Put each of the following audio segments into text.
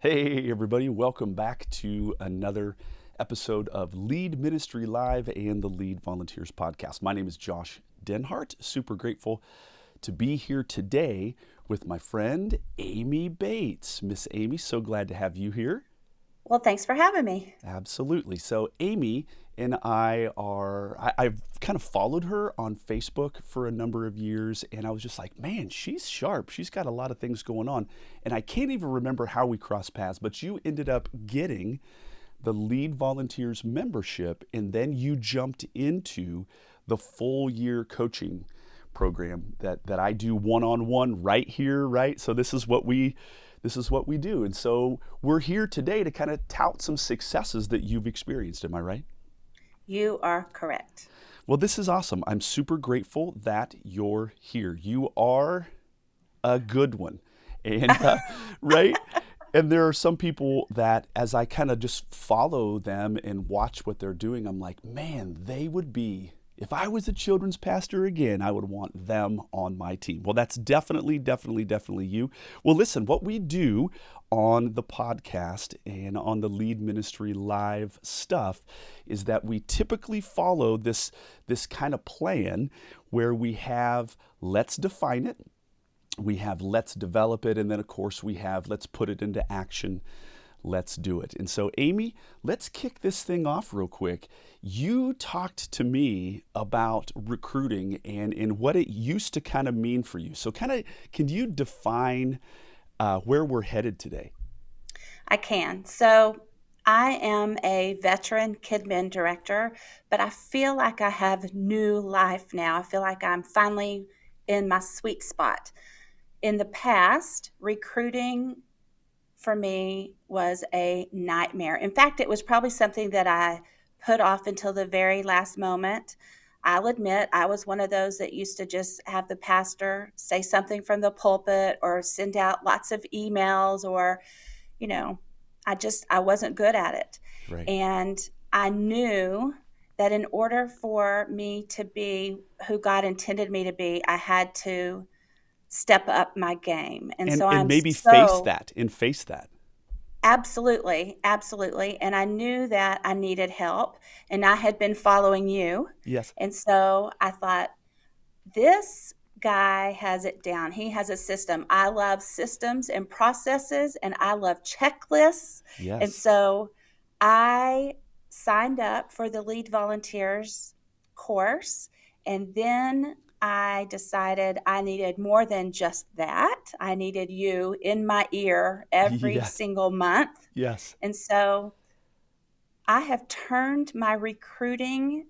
Hey, everybody, welcome back to another episode of Lead Ministry Live and the Lead Volunteers Podcast. My name is Josh Denhart. Super grateful to be here today with my friend Amy Bates. Miss Amy, so glad to have you here. Well, thanks for having me. Absolutely. So Amy and I've kind of followed her on Facebook for a number of years, and I was just like, man, she's sharp. She's got a lot of things going on. And I can't even remember how we crossed paths, but you ended up getting the Lead Volunteers membership, and then you jumped into the full year coaching program that I do one-on-one right here, right? So this is what we do. And so we're here today to kind of tout some successes that you've experienced. Am I right? You are correct. Well, this is awesome. I'm super grateful that you're here. You are a good one. And, right? And there are some people that, as I kind of just follow them and watch what they're doing, I'm like, man, they would be, if I was a children's pastor again, I would want them on my team. Well, that's definitely you. Well, listen, what we do on the podcast and on the Lead Ministry Live stuff is that we typically follow this kind of plan where we have let's define it, we have let's develop it, and then of course we have let's put it into action, let's do it. And so Amy, let's kick this thing off real quick. You talked to me about recruiting and what it used to kind of mean for you. So kind of, can you define where we're headed today? I can. So, I am a veteran KidMin director, but I feel like I have new life now. I feel like I'm finally in my sweet spot. In the past, recruiting for me was a nightmare. In fact, it was probably something that I put off until the very last moment. I'll admit I was one of those that used to just have the pastor say something from the pulpit or send out lots of emails or, you know, I wasn't good at it. Right. And I knew that in order for me to be who God intended me to be, I had to step up my game. And And so and I'm maybe face so that and face that. Absolutely, absolutely, and I knew that I needed help, and I had been following you, Yes. and so I thought, "This guy has it down. He has a system." I love systems and processes, and I love checklists, and Yes. so I signed up for the Lead Volunteers course, and then I decided I needed more than just that. I needed you in my ear every Yes. single month, Yes. and so I have turned my recruiting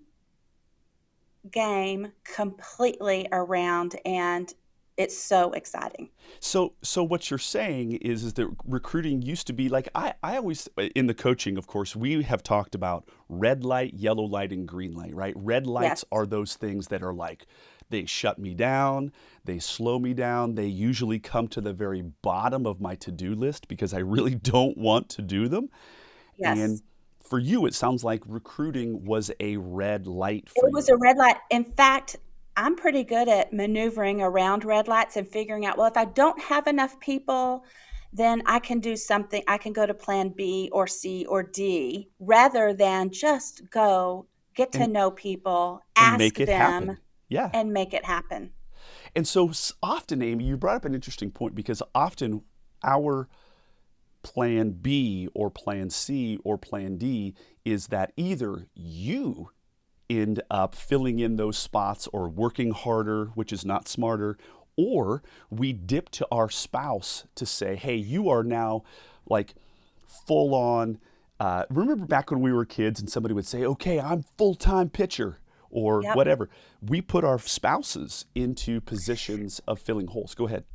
game completely around, and it's so exciting. So what you're saying is that recruiting used to be like I always in the coaching, of course, we have talked about red light, yellow light, and green light, right? Red lights Yes, are those things that are like they shut me down, they slow me down, they usually come to the very bottom of my to-do list because I really don't want to do them. And yes. for you, it sounds like recruiting was a red light for It was you. a red light. In fact, I'm pretty good at maneuvering around red lights and figuring out, well, if I don't have enough people, then I can do something. I can go to plan B or C or D rather than just go get to And know people, and ask make it them, happen. Yeah. and make it happen. And so often, Amy, you brought up an interesting point because often our plan B or plan C or plan D is that either you end up filling in those spots or working harder, which is not smarter, or we dip to our spouse to say, hey, you are now like full on. Remember back when we were kids and somebody would say, okay, I'm full time pitcher or Yep. whatever. We put our spouses into positions of filling holes. Go ahead.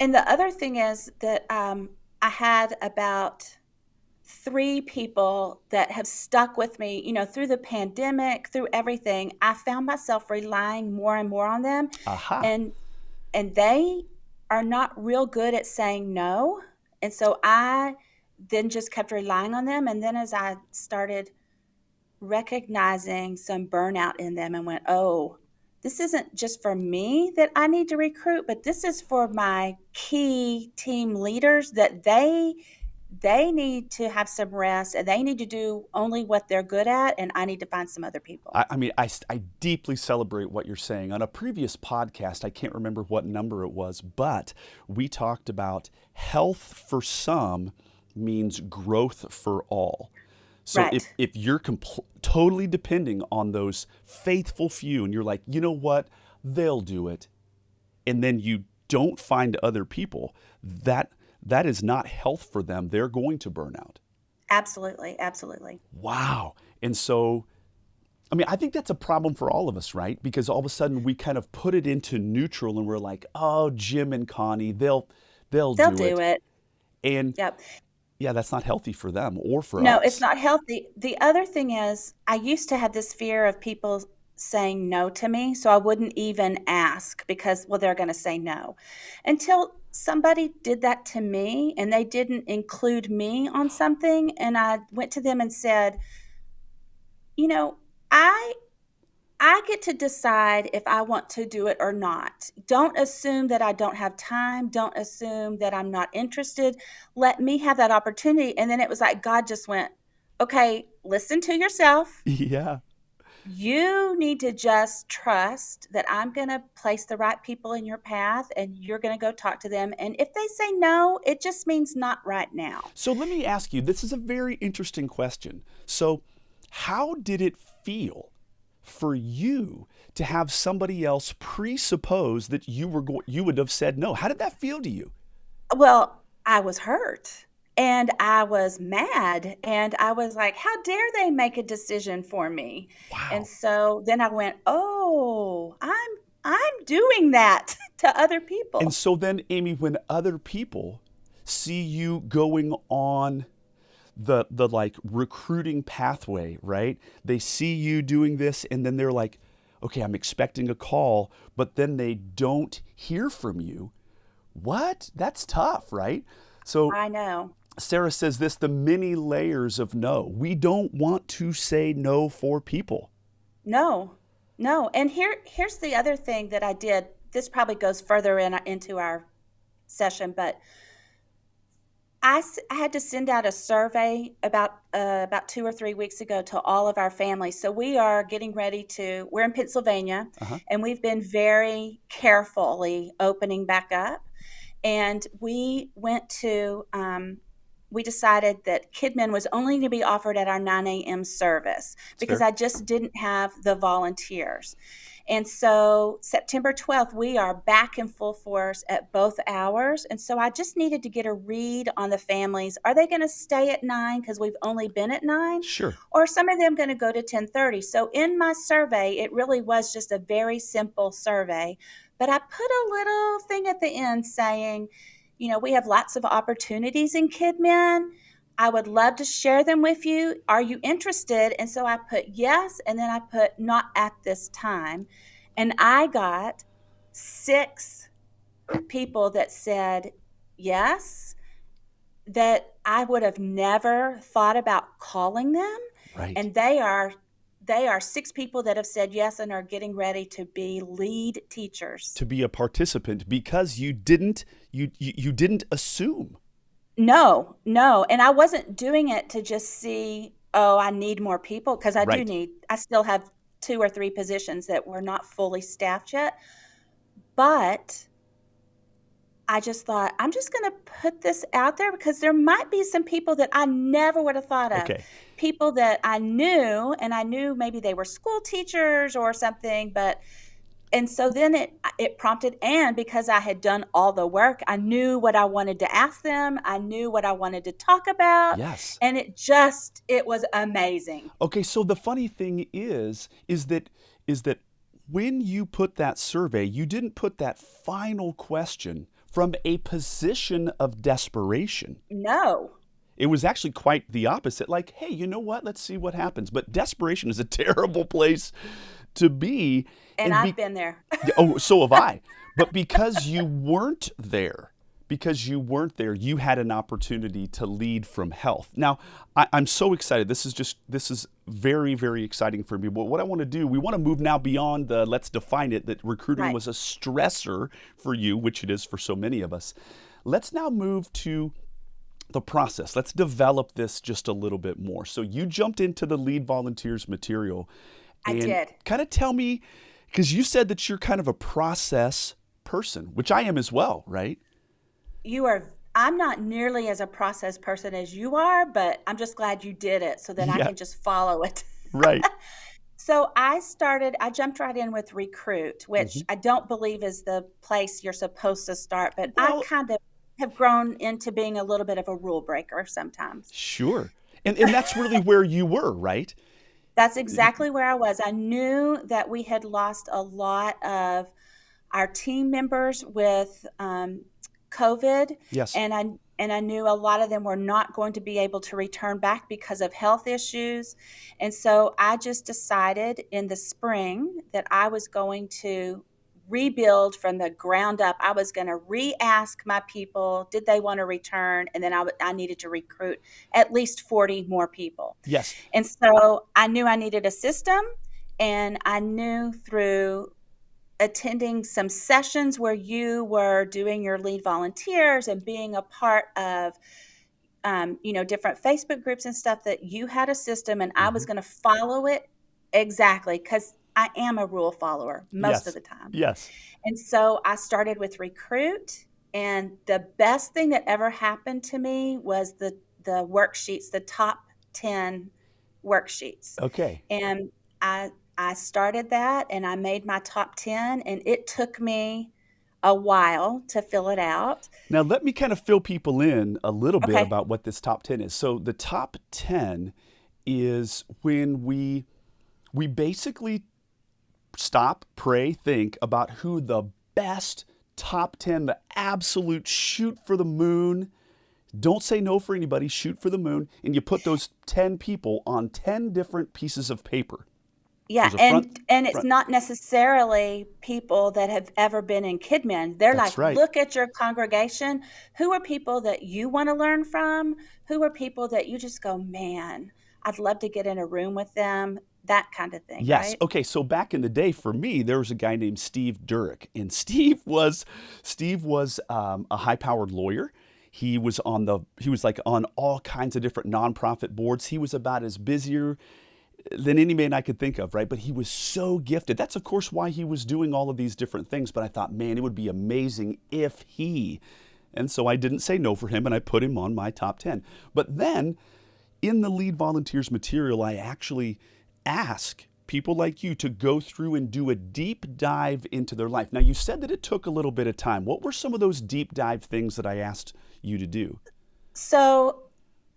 And the other thing is that I had about three people that have stuck with me, through the pandemic, through everything. I found myself relying more and more on them, Aha. and and they are not real good at saying no. And so I then just kept relying on them. And then as I started recognizing some burnout in them and went, oh, this isn't just for me that I need to recruit, but this is for my key team leaders that they need to have some rest and they need to do only what they're good at, and I need to find some other people. I mean, I deeply celebrate what you're saying. On a previous podcast, I can't remember what number it was, but we talked about health for some means growth for all. So Right. if you're totally depending on those faithful few and you're like, you know what, they'll do it, and then you don't find other people, that is not health for them. They're going to burn out. Absolutely. Absolutely. Wow. And so I mean, I think that's a problem for all of us, right? Because all of a sudden we kind of put it into neutral and we're like, "Oh, Jim and Connie, they'll They'll do do it." it. And Yep. yeah, that's not healthy for them or for No, it's us. not healthy. The other thing is, I used to have this fear of people saying no to me, so I wouldn't even ask because, well, they're going to say no. Until somebody did that to me and they didn't include me on something, and I went to them and said, you know, I I get to decide if I want to do it or not. Don't assume that I don't have time. Don't assume that I'm not interested. Let me have that opportunity. And then it was like God just went, okay, listen to yourself. Yeah. You need to just trust that I'm going to place the right people in your path and you're going to go talk to them. And if they say no, it just means not right now. So let me ask you, this is a very interesting question. So, how did it feel for you to have somebody else presuppose that you would have said no? How did that feel to you? Well, I was hurt and I was mad and I was like, how dare they make a decision for me? And Wow. so then I went, "Oh, I'm doing that to other And people." so then, Amy, when other people see you going on the like recruiting pathway, right? They see you doing this and then they're like, okay, I'm expecting a call, but then they don't hear from you. What? That's tough, right? So I know. Sarah says this, the many layers of no. We don't want to say no for people. No. No. And here's the other thing that I did. This probably goes further into our session, but I had to send out a survey about 2 or 3 weeks ago to all of our families. So we are getting ready to. We're in Pennsylvania, Uh-huh. and we've been very carefully opening back up. And we decided that Kidman was only going to be offered at our 9 a.m. service It's because fair. I just didn't have the volunteers. And so September 12th, we are back in full force at both hours. And so I just needed to get a read on the families. Are they going to stay at 9 because we've only been at 9? Sure. Or are some of them going to go to 10:30? So in my survey, it really was just a very simple survey. But I put a little thing at the end saying, we have lots of opportunities in KidMin. I would love to share them with you. Are you interested? And so I put yes, and then I put not at this time. And I got 6 people that said yes, that I would have never thought about calling them. Right. And they are 6 people that have said yes and are getting ready to be lead teachers. To be a participant because you didn't assume. No, no. And I wasn't doing it to just see, oh, I need more people because Right. I still have 2 or 3 positions that were not fully staffed yet. But I just thought, I'm just going to put this out there because there might be some people that I never would have thought of. Okay. People that I knew, and I knew maybe they were school teachers or something, and so then it prompted, and because I had done all the work, I knew what I wanted to ask them, I knew what I wanted to talk about, Yes. and it was amazing. Okay, so the funny thing is that when you put that survey, you didn't put that final question from a position of desperation. No, It was actually quite the opposite. Like, hey, you know what? Let's see what happens. But desperation is a terrible place to be. and And I've be, been there. oh, so have I. But because you weren't there, you had an opportunity to lead from health. Now, I'm so excited. This is very, very exciting for me. But what I want to do, we want to move now beyond the let's define it that recruiting Right. was a stressor for you, which it is for so many of us. Let's now move to the process. Let's develop this just a little bit more. So you jumped into the lead volunteers material I and did. kind of tell me, because you said that you're kind of a process person, which I am as well, right? I'm not nearly as a process person as you are, but I'm just glad you did it so that I Yeah, can just follow it. right. So I jumped right in with Recruit, which Hmm. I don't believe is the place you're supposed to start, but I Well, kind of have grown into being a little bit of a rule breaker sometimes. sure. And that's really where you were, right? That's exactly where I was. I knew that we had lost a lot of our team members with COVID, Yes. and I knew a lot of them were not going to be able to return back because of health issues, and so I just decided in the spring that I was going to rebuild from the ground up. I was going to re-ask my people, did they want to return, and then I needed to recruit at least 40 more people. Yes. And so I knew I needed a system, and I knew through attending some sessions where you were doing your lead volunteers and being a part of different Facebook groups and stuff, that you had a system and I Hmm. was going to follow it exactly, because I am a rule follower most of Yes. the time. Yes. And so I started with Recruit, and the best thing that ever happened to me was the worksheets, the top 10 worksheets. Okay. And I started that and I made my top 10, and it took me a while to fill it out. Now, let me kind of fill people in a little bit Okay. about what this top 10 is. So, the top 10 is when we basically stop, pray, think about who the best top 10, the absolute shoot for the moon. Don't say no for anybody, shoot for the moon. And you put those 10 people on 10 different pieces of paper. Yeah, There's a and it's front. not necessarily people that have ever been in KidMin. They're like, That's right. look at your congregation. Who are people that you want to learn from? Who are people that you just go, man, I'd love to get in a room with them? That kind of thing, Yes. right? Okay. So back in the day, for me, there was a guy named Steve Durick, and Steve was a high-powered lawyer. He was like on all kinds of different nonprofit boards. He was about as busier than any man I could think of, right? But he was so gifted. That's of course why he was doing all of these different things. But I thought, man, it would be amazing if he. And so I didn't say no for him, and I put him on my top 10. But then in the lead volunteers material, I actually ask people like you to go through and do a deep dive into their life. Now, you said that it took a little bit of time. What were some of those deep dive things that I asked you to do? So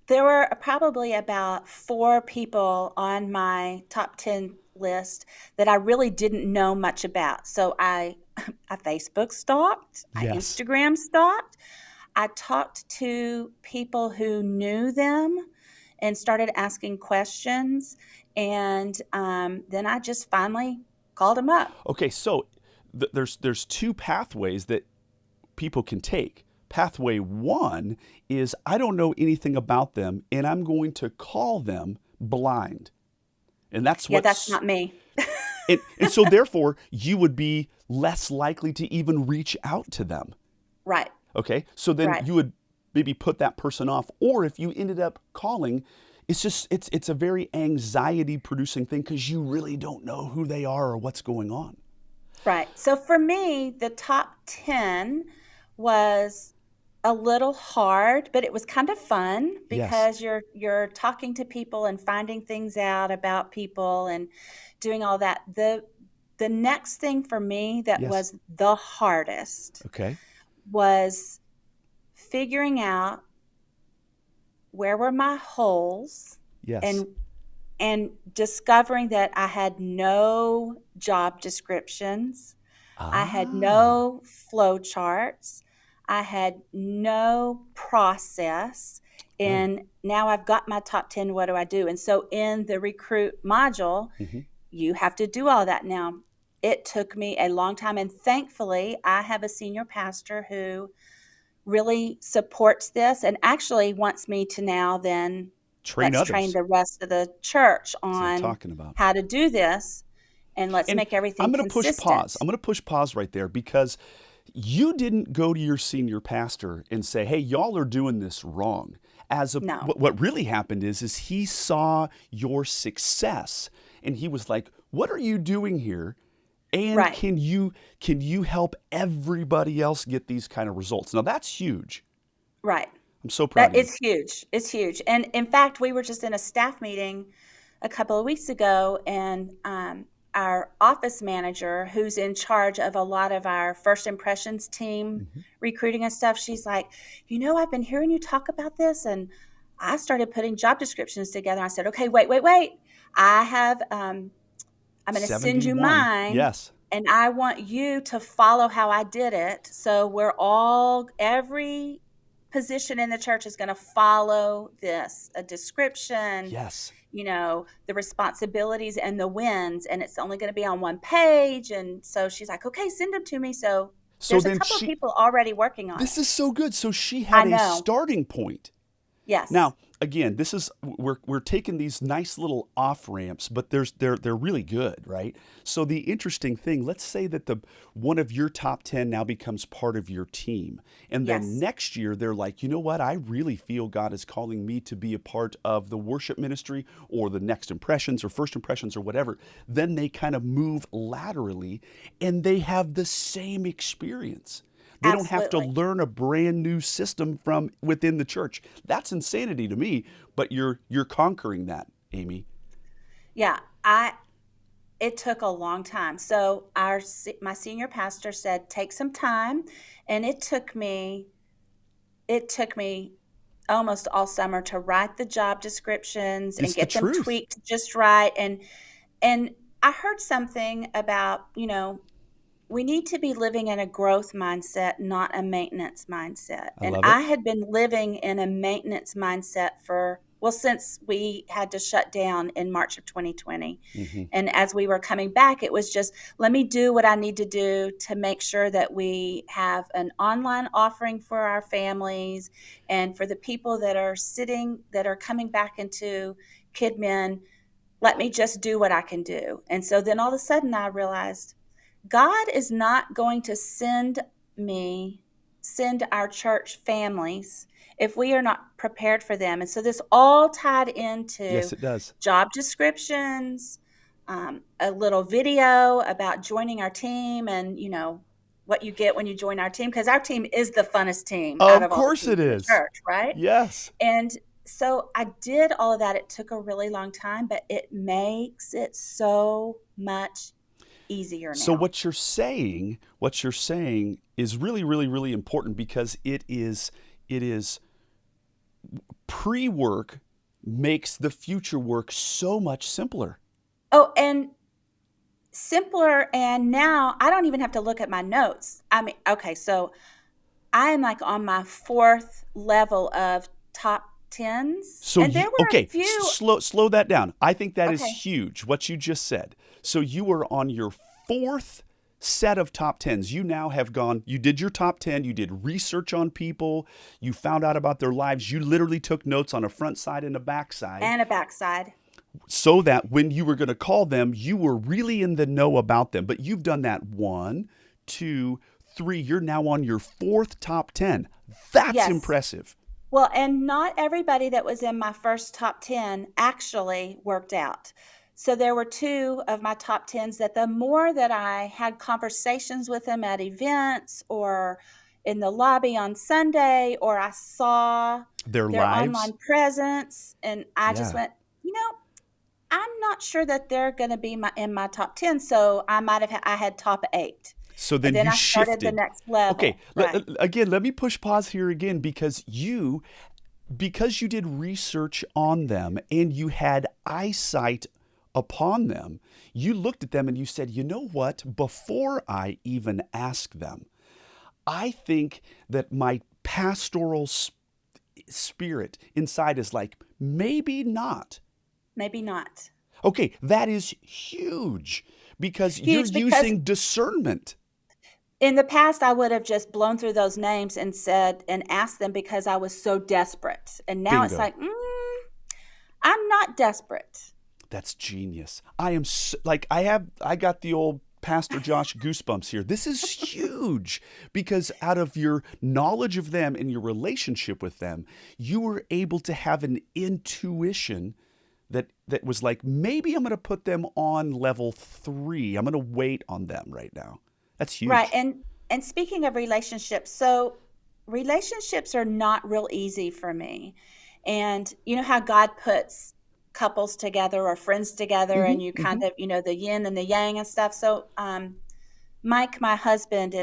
there were probably about four people on my top 10 list that I really didn't know much about. So I Facebook stalked, I Yes. Instagram stalked, I talked to people who knew them and started asking questions. And then I just finally called them up. Okay, so there's two pathways that people can take. Pathway one is I don't know anything about them and I'm going to call them blind. And that's Yeah, that's what's not me. and so therefore you would be less likely to even reach out to them. Right, Okay? So then right. you would maybe put that person off, or if you ended up calling, it's a very anxiety producing thing because you really don't know who they are or what's going on. Right. So for me, the top 10 was a little hard, but it was kind of fun Yes. because you're talking to people and finding things out about people and doing all that. The next thing for me that Yes. was the hardest Okay. was figuring out where were my holes, Yes. and discovering that I had no job descriptions. I had Ah. no flow charts. I had no process. Right. And now I've got my top 10. What do I do? And so in the recruit module, Hmm. you have to do all that. Now, it took me a long time. And thankfully, I have a senior pastor who really supports this and actually wants me to now then Train let's train others. the rest of the church That's what I'm on talking about. how to do this, and let's And make I'm everything going to push pause. consistent. I'm going to push pause right there because you didn't go to your senior pastor and say, "Hey, y'all are doing this wrong." No. What really happened is he saw your success and he was like, "What are you doing here? And Right. can you help everybody else get these kind of results?" Now that's huge. Right. I'm so proud That of you. is huge. It's huge. And in fact, we were just in a staff meeting a couple of weeks ago, and our office manager, who's in charge of a lot of our first impressions team Mhm. recruiting and stuff, she's like, I've been hearing you talk about this. And I started putting job descriptions together. I said, okay, wait. I have I'm going to send you 71. mine, Yes. and I want you to follow how I did it. So every position in the church is going to follow this a description, Yes. the responsibilities and the wins, and it's only going to be on one page. And so she's like, okay, send them to me. So So there's a then couple of people already working on it. this is so good. So she I had a know. starting point. Yes. Now, again, this is we're taking these nice little off ramps, but they're really good, right? So the interesting thing, let's say that the one of your top 10 now becomes part of your team. And then Yes. next year they're like, "You know what? I really feel God is calling me to be a part of the worship ministry or the next impressions or first impressions or whatever." Then they kind of move laterally and they have the same experience. They don't have to Absolutely. learn a brand new system from within the church. That's insanity to me, but you're conquering that, Amy. Yeah. I It took a long time. So my senior pastor said, take some time, and it took me almost all summer to write the job descriptions and It's the get them truth. tweaked just right. And I heard something about, we need to be living in a growth mindset, not a maintenance mindset. I And love it. I had been living in a maintenance mindset since we had to shut down in March of 2020. Hmm. And as we were coming back, it was just, let me do what I need to do to make sure that we have an online offering for our families and for the people that are coming back into KidMin. Let me just do what I can do. And so then all of a sudden I realized, God is not going to send our church families if we are not prepared for them. And so this all tied Yes, into it does. job descriptions, a little video about joining our team, and what you get when you join our team, because our team is the funnest team out Of of all the course teams it in the is. church, right? Yes. And so I did all of that. It took a really long time, but it makes it so much easier So now. what you're saying is really, really, really important because it is pre-work makes the future work so much simpler. Oh, and simpler. And now I don't even have to look at my notes. I mean, okay, so I am like on my fourth level of top tens, So and there you were a okay, few. slow that down. I think that is Okay, huge what you just said. So you were on your fourth set of top 10s. You now have gone, you did your top 10, you did research on people, you found out about their lives, you literally took notes on a front side and a back side and a backside. so that when you were going to call them, you were really in the know about them. But you've done that one, two, three. You're now on your fourth top 10. That's Yes. impressive. Well, and not everybody that was in my first top 10 actually worked out. So there were two of my top 10s that the more that I had conversations with them at events or in the lobby on Sunday, or I saw Their their lives. online presence, and I just Yeah. went, I'm not sure that they're going to be in my top 10. So I had top 8. So And then then you I started the shifted. next Okay, level. Right. again, let me push pause here again because you did research on them and you had eyesight upon them. You looked at them and you said, "You know what? Before I even ask them, I think that my pastoral spirit inside is like, maybe not." Maybe not. Okay, that is huge because you're Huge, because using discernment. in the past, I would have just blown through those names and said and asked them because I was so desperate. And now it's Bingo. like, I'm not desperate. That's genius. I am so, like I got the old Pastor Josh goosebumps here. This is huge because out of your knowledge of them and your relationship with them, you were able to have an intuition that was like, maybe I'm going to put them on level 3. I'm going to wait on them right now. That's Right. huge. And speaking of relationships, so relationships are not real easy for me. And you know how God puts couples together or friends together Hmm. and you Hmm. kind of, the yin and the yang and stuff. So Mike, my husband,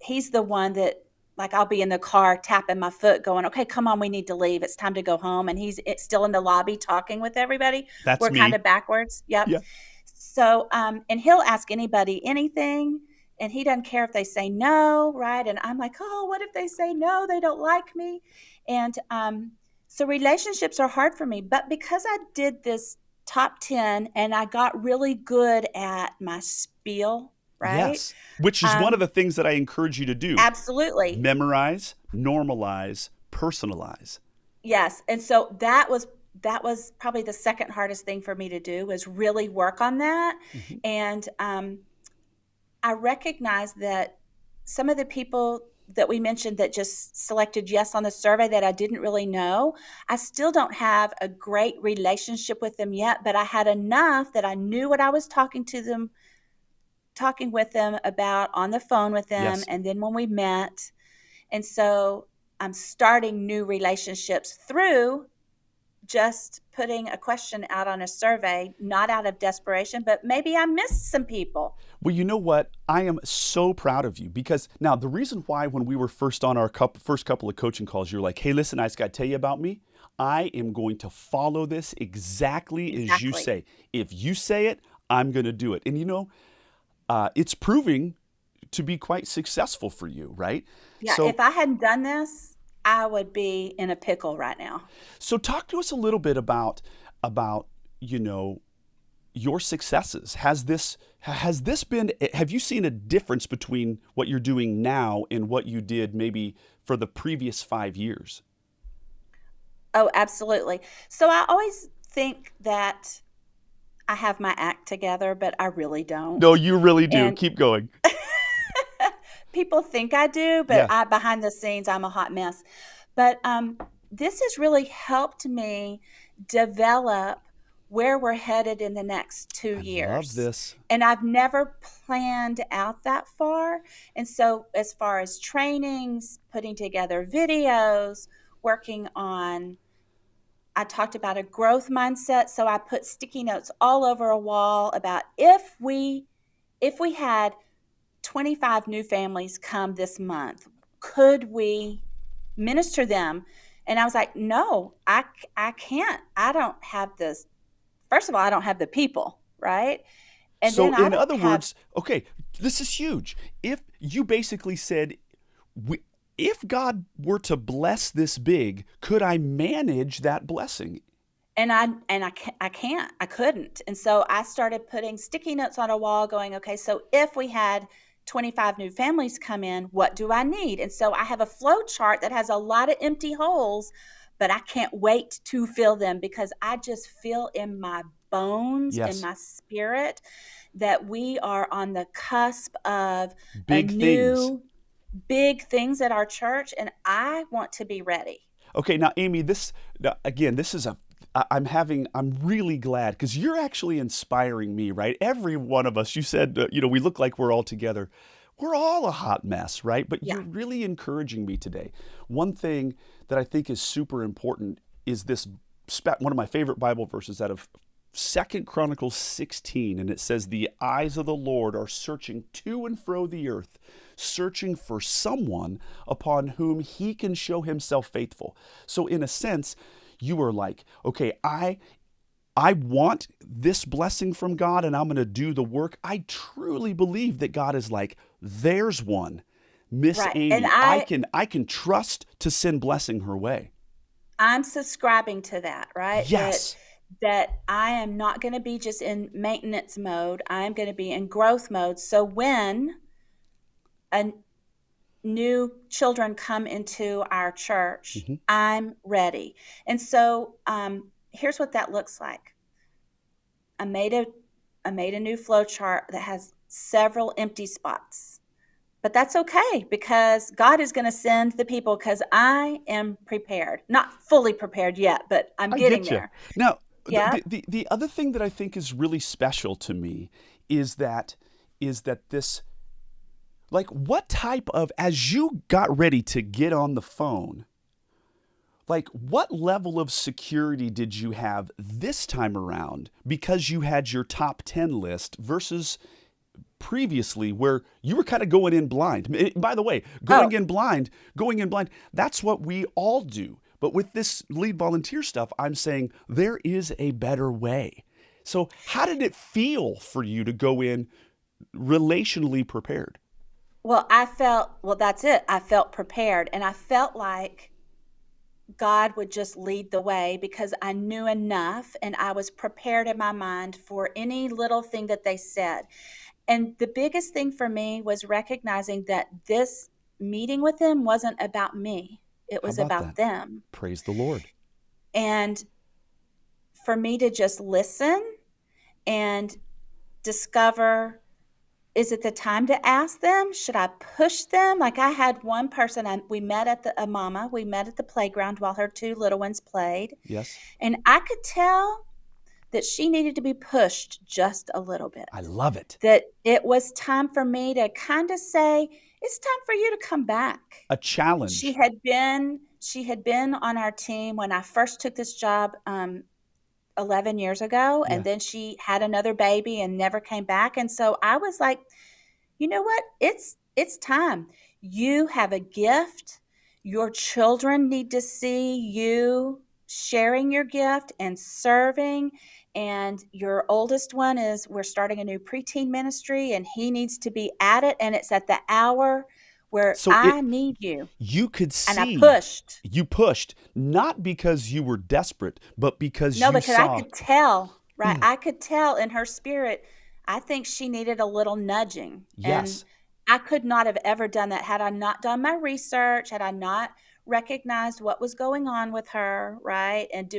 he's the one that, like, I'll be in the car tapping my foot going, okay, come on, we need to leave. It's time to go home. And it's still in the lobby talking with everybody. That's We're kind me. of backwards. Yep. Yeah. So, and he'll ask anybody anything, and he doesn't care if they say no, right? And I'm like, oh, what if they say no? They don't like me. And so relationships are hard for me. But because I did this top 10 and I got really good at my spiel, right? Yes. Which is one of Um, the things that I encourage you to do. absolutely. Memorize, normalize, personalize. Yes. And so that was probably the second hardest thing for me to do was really work on that. Hmm. And I recognize that some of the people that we mentioned that just selected yes on the survey that I didn't really know, I still don't have a great relationship with them yet, but I had enough that I knew what I was talking with them about on the phone with them, Yes. and then when we met. And so I'm starting new relationships through just putting a question out on a survey, not out of desperation, but maybe I missed some people. Well, you know what? I am so proud of you because now the reason why when we were first on our first couple of coaching calls, you're like, hey, listen, I just got to tell you about me. I am going to follow this exactly as you Exactly. say. If you say it, I'm going to do it. And it's proving to be quite successful for you, right? Yeah, So, if I hadn't done this, I would be in a pickle right now. so talk to us a little bit about you know your successes. Has this been, have you seen a difference between what you're doing now and what you did maybe for the previous 5 years? Oh, absolutely. So I always think that I have my act together, but I really No, don't. you really do. And Keep going. people think I do, but Yeah, I behind the scenes I'm a hot mess. But this has really helped me develop where we're headed in the next two I love years. this. And I've never planned out that far. And so, as far as trainings, putting together videos, working on, I talked about a growth mindset. So I put sticky notes all over a wall about if we had 25 new families come this month. Could we minister them? And I was like, no, I can't. I don't have this. First of all, I don't have the people, right? And So, then I in don't other have, words, okay, this is huge. If you basically said, we, if God were to bless this big, could I manage that blessing? and I couldn't. And so I started putting sticky notes on a wall going, okay, so if we had 25 new families come in, what do I need? And so I have a flow chart that has a lot of empty holes, but I can't wait to fill them because I just feel in my bones, in Yes, my spirit, that we are on the cusp of a big things. new big things at our church, and I want to be ready. Okay, now Amy, this now, again, this is a I'm really glad because you're actually inspiring me, right? Every one of us, you said, we look like we're all together. We're all a hot mess, right? But Yeah. you're really encouraging me today. One thing that I think is super important is this one of my favorite Bible verses out of Second Chronicles 16, and it says, "The eyes of the Lord are searching to and fro the earth, searching for someone upon whom he can show himself faithful." So, in a sense, you are like, okay, I want this blessing from God and I'm going to do the work. I truly believe that God is like, there's one, Miss Right. And Amy. I I can I can trust to send blessing her way. I'm subscribing to that, right? That Yes. that I am not going to be just in maintenance mode. I'm going to be in growth mode. So when a new children come into our church, Hmm. I'm ready. And so here's what that looks like. I made a I made a new flow chart that has several empty spots. But that's okay because God is going to send the people because I am prepared. Not fully prepared yet, but I'm I getting get you. there. Now, Yep. the other thing that I think is really special to me is that this, like, what type of, as you got ready to get on the phone, like, what level of security did you have this time around because you had your top 10 list versus previously where you were kind of going in blind? By the way, Oh, going in blind, that's what we all do. But with this lead volunteer stuff, I'm saying there is a better way. So, how did it feel for you to go in relationally prepared? well, that's it. I felt prepared and I felt like God would just lead the way because I knew enough and I was prepared in my mind for any little thing that they said. And the biggest thing for me was recognizing that this meeting with them wasn't about me, it How was about that? about them. Praise the Lord. And for me to just listen and discover, is it the time to ask them? Should I push them? Like I had one person, we met at a mama, we met at the playground while her two little ones played. Yes, And I could tell that she needed to be pushed just a little bit. I love it. That it was time for me to kind of say, it's time for you to come back. A She challenge. had been she had been on our team when I first took this job 11 years ago, and Yeah. then she had another baby and never came back. And so I was like, you know what? It's time. You have a gift. Your children need to see you sharing your gift and serving. And your oldest one is, we're starting a new preteen ministry and he needs to be at it. And it's at the hour where So I it need you. you could And I see pushed. you pushed not because you were desperate, but because No, you because I saw. could tell, right? I could tell in her spirit, I think she needed a little nudging. And Yes. I could not have ever done that had I not done my research, had I not recognized what was going on with her, right? And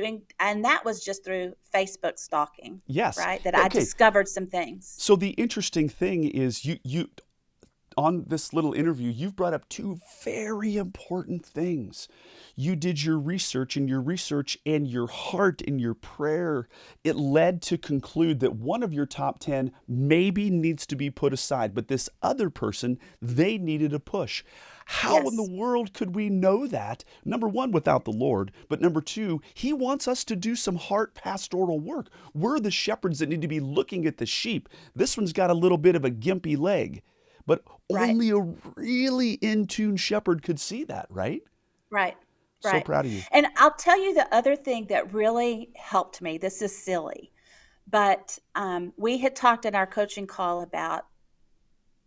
that was just through Facebook stalking, Yes. right? That I Okay. discovered some things. So the interesting thing is you on this little interview, you've brought up two very important things. You did your research, and your research and your heart and your prayer, it led to conclude that one of your top 10 maybe needs to be put aside, but this other person, they needed a push. How in the Yes, world could we know that? Number one, without the Lord, but number two, He wants us to do some heart pastoral work. We're the shepherds that need to be looking at the sheep. This one's got a little bit of a gimpy leg. But right, only a really in tune shepherd could see that, right? right, So right. proud of you. And I'll tell you the other thing that really helped me. This is silly, but we had talked in our coaching call about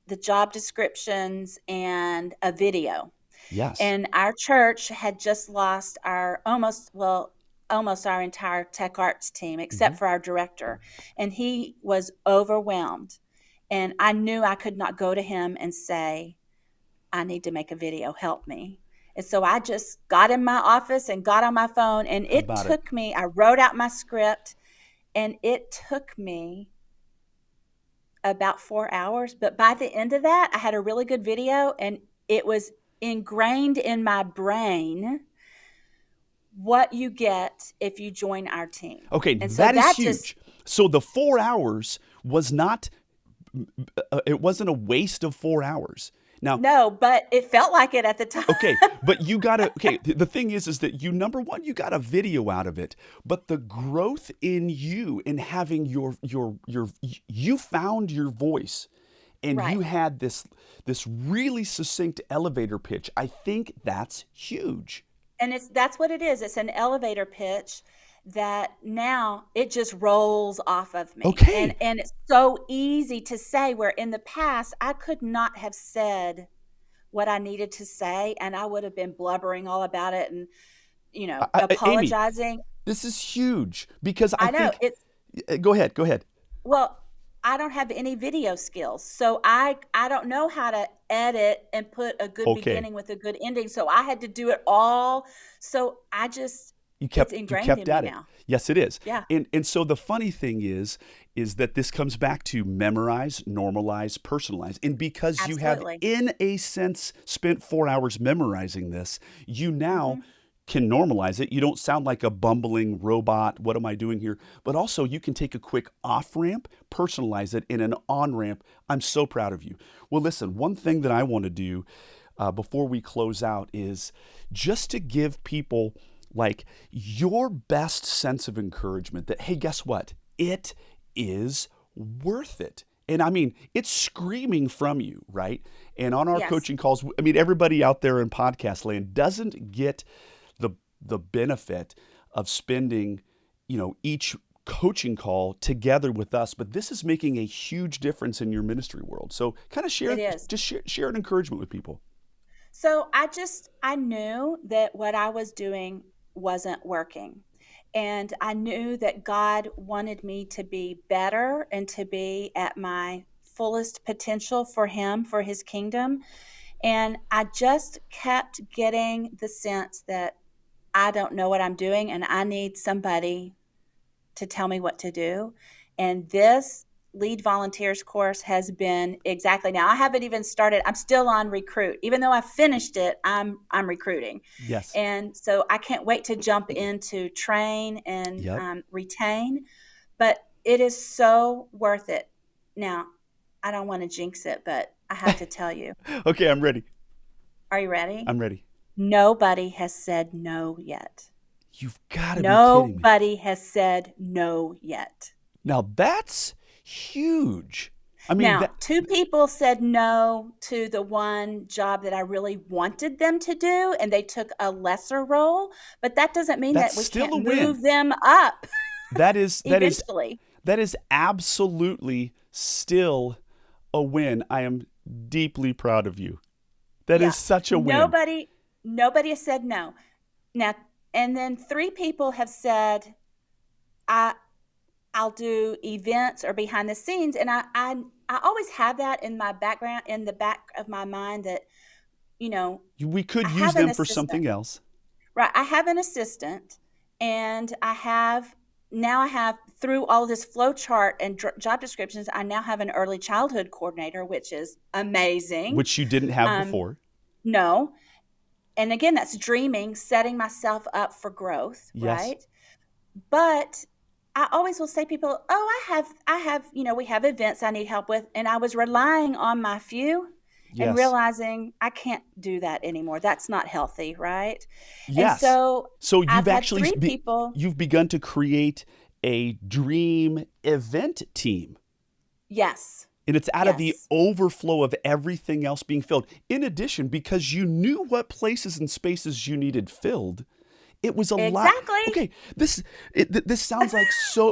the job descriptions and a video. Yes. And our church had just lost almost our entire tech arts team Hmm. except for our director, and he was overwhelmed. And I knew I could not go to him and say, I need to make a video, help me. And so I just got in my office and got on my phone, and How it about it? took me, I wrote out my script, and it took me about 4 hours. But by the end of that, I had a really good video, and it was ingrained in my brain what you get if you join our team. Okay, And so that is that just, huge. So the 4 hours was not, it wasn't a waste of 4 hours. Now, no, but it felt like it at the time. okay, but you gotta, okay, the thing is that you, number one, you got a video out of it, but the growth in you in having you found your voice, and Right. you had this really succinct elevator pitch. I think that's huge. And that's what it is. It's an elevator pitch that now it just rolls off of me. And Okay. and it's so easy to say, where in the past I could not have said what I needed to say and I would have been blubbering all about it and Amy, apologizing. this is huge because I I know think, it's go ahead, go ahead. well, I don't have any video skills. So I don't know how to edit and put a good Okay. beginning with a good ending. So I had to do it all. So I just You It's kept you ingrained kept in me at it. now. Yes, it is. Yeah, And so the funny thing is that this comes back to memorize, normalize, personalize. And because you have absolutely. in a sense spent 4 hours memorizing this, you now Hmm. can normalize it. You don't sound like a bumbling robot. What am I doing here? But also you can take a quick off ramp, personalize it in an on ramp. I'm so proud of you. Well, listen, one thing that I want to do before we close out is just to give people like your best sense of encouragement that, hey, guess what? It is worth it. And I mean, it's screaming from you, right? And on our Yes, coaching calls, I mean, everybody out there in podcast land doesn't get the the benefit of spending, each coaching call together with us, but this is making a huge difference in your ministry world. So kind of it is. share an encouragement with people. So I knew that what I was doing wasn't working. And I knew that God wanted me to be better and to be at my fullest potential for Him, for His kingdom. And I just kept getting the sense that I don't know what I'm doing and I need somebody to tell me what to do. And this lead volunteers course has been exactly now. I haven't even started. I'm still on recruit. Even though I finished it, I'm recruiting. Yes. And so I can't wait to jump into train and Yep. retain, but it is so worth it. Now, I don't want to jinx it, but I have to tell you. Okay, I'm ready. Are you ready? I'm ready. Nobody has said no yet. You've got to be kidding me. Nobody has said no yet. Now that's huge. I mean Now, that two people said no to the one job that I really wanted them to do, and they took a lesser role, but that doesn't mean that's that we still can't a win. move them up That is that is eventually. that is absolutely still a win. I am deeply proud of you. That is Yeah. such a win. Nobody has said no. Now, and then three people have said, I I'll do events or behind the scenes, and I always have that in my background, in the back of my mind that, you know, We I could use have an them for assistant. something else. Right. I have an assistant, and I have through all this flow chart and job descriptions, I now have an early childhood coordinator, which is amazing. Which you didn't have Um, before. no. And again, that's dreaming, setting myself up for growth, Yes. right? But I always will say people, "Oh, we have events I need help with." And I was relying on my few and Yes. realizing I can't do that anymore. That's not healthy, right? And Yes. so So I've had three people. you've begun to create a dream event team. Yes. And it's out of the Yes. overflow of everything else being filled. In addition, because you knew what places and spaces you needed filled, it was a lot. Exactly. Okay, this sounds like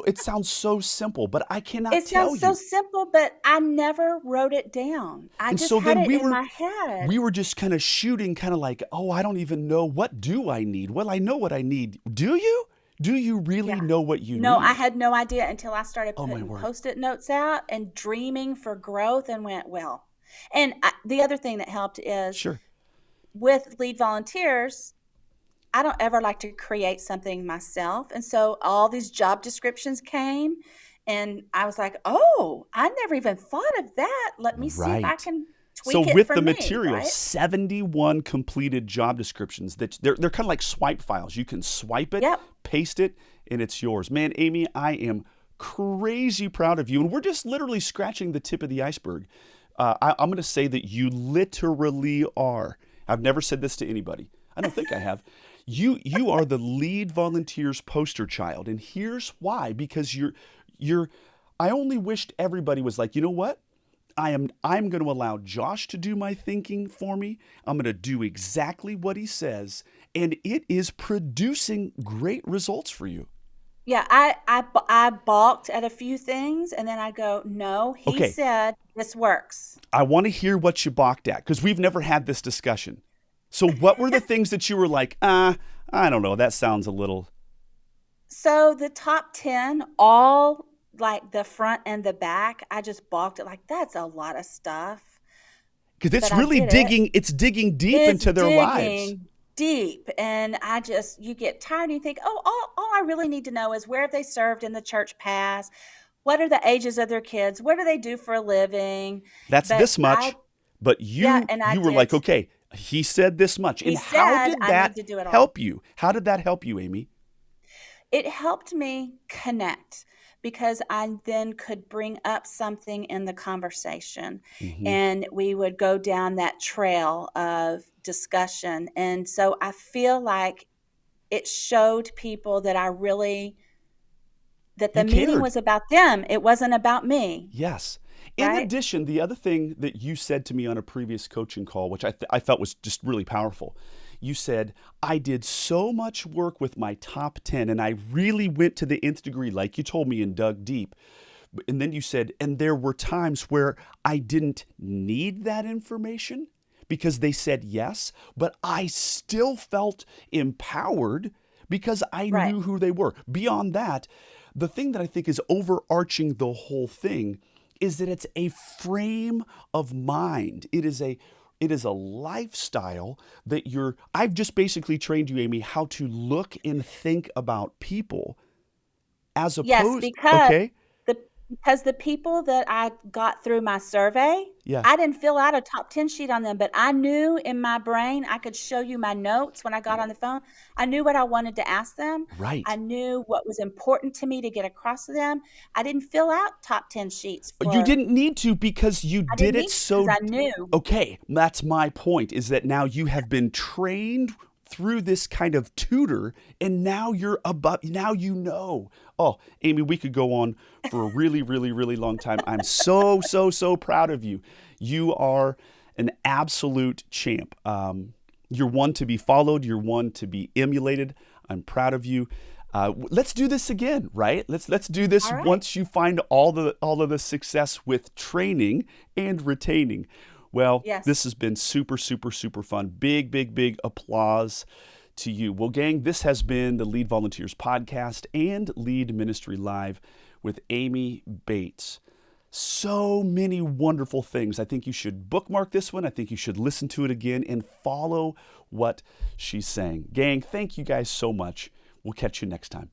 it sounds so simple, but I cannot It tell sounds so you. simple, but I never wrote it down. I And just so had then it in my head. we were just kind of shooting kind of like, "Oh, I don't even know what do I need?" Well, I know what I need. Do you? Do you really Yeah. know what you No, I need? had no idea until I started Oh my putting word. Post-it notes out and dreaming for growth and went, well. And the other thing that helped is Sure. with lead volunteers, I don't ever like to create something myself. And so all these job descriptions came and I was like, "Oh, I never even thought of that. Let me see if I Right. can So tweak it with for the me," material, right? 71 completed job descriptions that they're kind of like swipe files. You can swipe it, Yep. paste it, and it's yours. Man, Amy, I am crazy proud of you. And we're just literally scratching the tip of the iceberg. I'm going to say that you literally are. I've never said this to anybody. I don't think I have. You are the lead volunteers poster child. And here's why, because you're I only wished everybody was like, you know what? I'm going to allow Josh to do my thinking for me. I'm going to do exactly what he says, and it is producing great results for you. Yeah, I balked at a few things and then I go, "No, he Okay, said this works." I want to hear what you balked at because we've never had this discussion. So, what were the things that you were like, I don't know, that sounds a little. So the top 10, all like the front and the back, I just balked at like that's a lot of stuff, Because but it's I really did it. it's digging deep It's into their lives. digging deep, and you get tired and you think, oh, all I really need to know is where have they served in the church past? What are the ages of their kids? What do they do for a living? That's But this I, much. But yeah, you and I you were did. like, okay, he said this much. He And how said did I need that to do it all. help you? How did that help you, Amy? It helped me connect because I then could bring up something in the conversation Hmm. and we would go down that trail of discussion. And so I feel like it showed people that that the You meeting cared. was about them. It wasn't about me, Yes. In right? addition, the other thing that you said to me on a previous coaching call, which I felt was just really powerful, you said, I did so much work with my top 10 and I really went to the nth degree, like you told me, and dug deep. And then you said, and there were times where I didn't need that information because they said yes, but I still felt empowered because I Right. knew who they were. Beyond that, the thing that I think is overarching the whole thing is that it's a frame of mind. It is a lifestyle that I've just basically trained you, Amy, how to look and think about people as Yes, opposed, okay? the because the people that I got through my survey, Yeah, I didn't fill out a top 10 sheet on them, but I knew in my brain, I could show you my notes when I got on the phone. I knew what I wanted to ask them. I right. knew what was important to me to get across to them. I didn't fill out top 10 sheets You for didn't need to because you I did didn't it need to because so. I knew. Okay, that's my point, is that now you have been trained through this kind of tutor, and now you're above, now you know. Oh, Amy, we could go on for a really, really, really long time. I'm so, so, so proud of you. You are an absolute champ. You're one to be followed, you're one to be emulated. I'm proud of you. Let's do this again, right? Let's do this All right. once you find all of the success with training and retaining. Well, this Yes. has been super, super, super fun. Big, big, big applause to you. Well, gang, this has been the Lead Volunteers podcast and Lead Ministry Live with Amy Bates. So many wonderful things. I think you should bookmark this one. I think you should listen to it again and follow what she's saying. Gang, thank you guys so much. We'll catch you next time.